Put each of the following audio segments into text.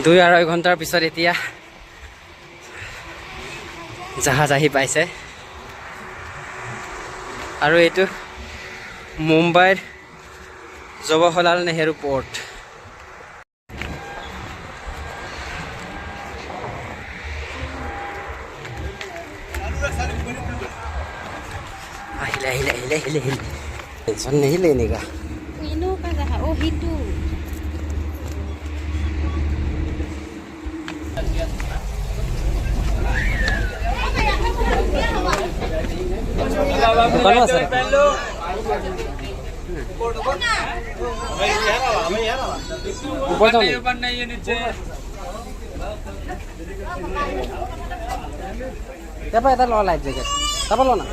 2-2.5 ঘণ্টাৰ পিছত এতিয়া জাহাজ আহি পাইছে আৰু এইটো মুম্বাইৰ জৱাহৰলাল নেহেৰু পোৰ্ট। আহিলে টেনশ্যন नहीं लेने का इनो का जहा ओ हिटू दुकान सर ऊपर जाओ नहीं नीचेapa eta lo life jacket apa lo na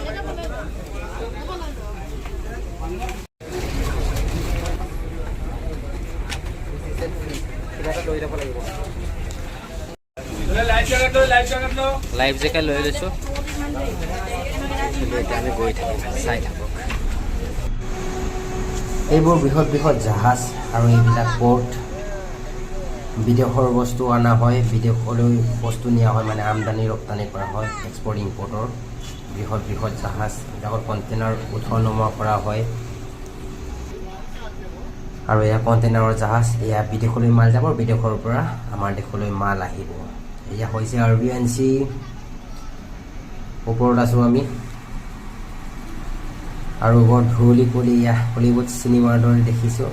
life jacket লৈ লৈছো আমি গৈ থাকিম চাই থাকক এইবোৰ বৃহৎ বৃহৎ জাহাজ আৰু এইবিলাক পোৰ্ট বিদেশৰ বস্তু অনা হয় বিদেশলৈ বস্তু নিয়া হয় মানে আমদানি ৰপ্তানি কৰা হয় এক্সপৰ্ট ইম্পৰ্টৰ বৃহৎ বৃহৎ জাহাজ যাৰ কণ্টেইনাৰ উঠোৱা নমোৱা কৰা হয় আৰু এয়া কণ্টেইনাৰৰ জাহাজ এয়া বিদেশলৈ মাল যাব বিদেশৰ পৰা আমাৰ দেশলৈ মাল আহিব এয়া হৈছে আৰবিএনচি ওপৰত আছো আমি আৰু বৰ ধুলি পলি এয়া হলিউড চিনেমাৰ দৰে দেখিছোঁ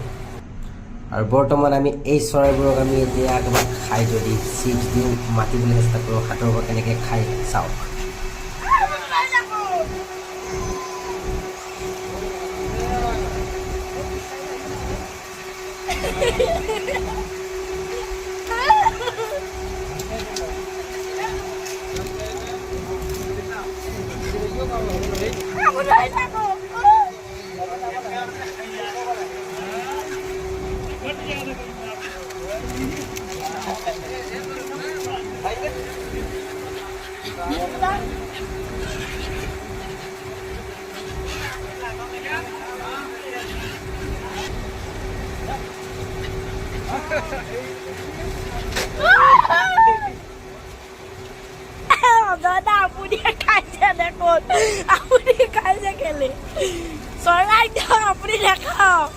আৰু বৰ্তমান আমি এই চৰাইবোৰক আমি এতিয়া একেবাৰে খাই যদি চিপছ দিওঁ মাতিবলৈ চেষ্টা কৰোঁ হাতৰ পৰা কেনেকৈ খাই চাওক দাদা আপুনি খাইছে দেখোন আপুনি খাইছে কেলে চৰাই দিয়ক আপুনি দেখাওক